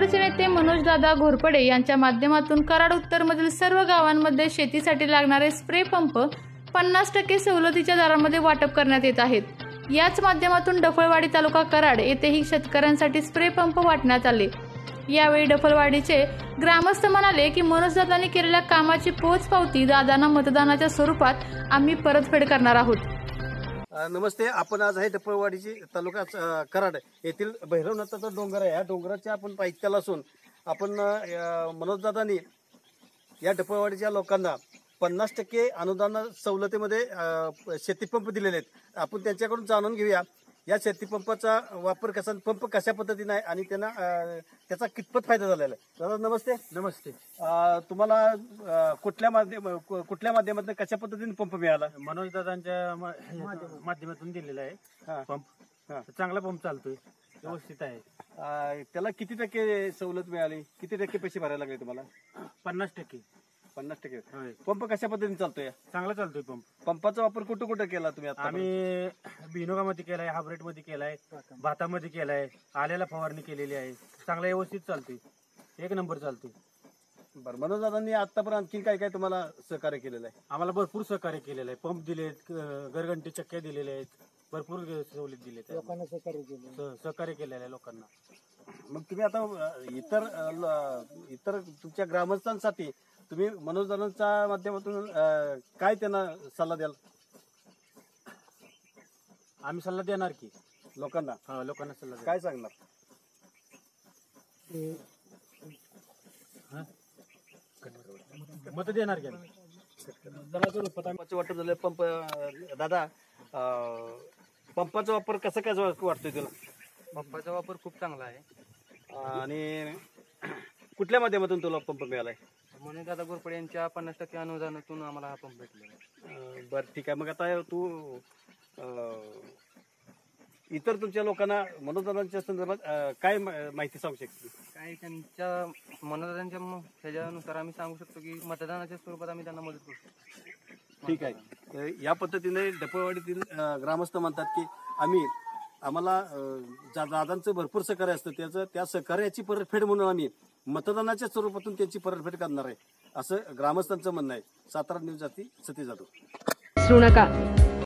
डफळवाडीचे नेते मनोजदादा घोरपडे यांच्या माध्यमातून कराड उत्तरमधील सर्व गावांमध्ये शेतीसाठी लागणारे स्प्रे पंप 50% सवलतीच्या दरामध्ये वाटप करण्यात येत आहेत। याच माध्यमातून डफळवाडी तालुका कराड येथेही शेतकऱ्यांसाठी स्प्रे पंप वाटण्यात आले। यावेळी डफळवाडीचे ग्रामस्थ म्हणाले की मनोजदादांनी केलेल्या कामाची पोचपावती दादांना मतदानाच्या स्वरूपात आम्ही परतफेड करणार आहोत। नमस्ते, आपण आज आहे डफळवाडीची तालुका कराड येथील भैरवनाथाचा डोंगर आहे। या डोंगराच्या आपण पायथ्याला असून आपण मनोजदादांनी या डफळवाडीच्या लोकांना 50% अनुदान सवलतीमध्ये शेतीपंप दिलेले आहेत। आपण त्यांच्याकडून जाणून घेऊया या शेतीपंपाचा वापर कसा, पंप कशा पद्धतीने आहे आणि त्यांना त्याचा कितपत फायदा झालेला आहे। दादा नमस्ते। नमस्ते। तुम्हाला कुठल्या माध्यमातून कशा पद्धतीने पंप मिळाला? मनोजदादांच्या माध्यमातून दिलेला आहे पंप। चांगला पंप चालतोय, व्यवस्थित आहे। त्याला किती टक्के सवलत मिळाली, किती टक्के पैसे भरायला लागले तुम्हाला? 50%। 50%। पंप कशा पद्धतीने चालतोय? चांगला चालतोय पंप। पंपाचा वापर कुठं कुठं केला तुम्ही? आम्ही बिनोगामध्ये केलाय, हायब्रिड मध्ये केलाय, भातामध्ये केलाय, आल्याला फवारणी केलेली आहे। चांगला व्यवस्थित चालतोय, एक नंबर चालतोय। बरं, मनोजदादांनी आतापर्यंत आणखी काय काय तुम्हाला सहकार्य केलेलं आहे? आम्हाला भरपूर सहकार्य केलेलं आहे। पंप दिलेत, घरघंटी चक्क्या दिलेल्या आहेत, भरपूर सवलत दिलेत, लोकांना सहकार्य केलेलं आहे लोकांना। मग तुम्ही आता इतर तुमच्या ग्रामस्थांसाठी तुम्ही मनोजदादांच्या माध्यमातून काय त्यांना सल्ला द्याल? आम्ही सल्ला देणार की लोकांना? लोकांना सल्ला काय सांगणार? मत देणार की वाटत झालं पंप। दादा, पंपाचा वापर कसा काय वाटतोय तुला? पंपाचा वापर खूप चांगला आहे। आणि कुठल्या माध्यमातून तुला पंप मिळालाय? मनोजदादा घोरपडे यांच्या 50% अनुदानातून आम्हाला हा पंप भेटलेला। बरं, ठीक आहे। मग आता तू इतर तुमच्या लोकांना मनोजदादांच्या संदर्भात काय माहिती सांगू शकते? काय त्यांच्या मनोजदादांच्या ह्याच्यानुसार आम्ही सांगू शकतो की मतदानाच्या स्वरूपात आम्ही त्यांना मदत करतो। ठीक आहे। या पद्धतीने डफळवाडीतील ग्रामस्थ म्हणतात की आम्हाला दादांचं भरपूर सहकार्य असतं, त्या सहकार्याची परतफेड म्हणून आम्ही मतदानाच्या स्वरूपातून त्यांची परतफेड करणार आहे, असं ग्रामस्थांचं म्हणणं आहे। सातारा न्यूज साठी सतीश जाधव। विसरू नका,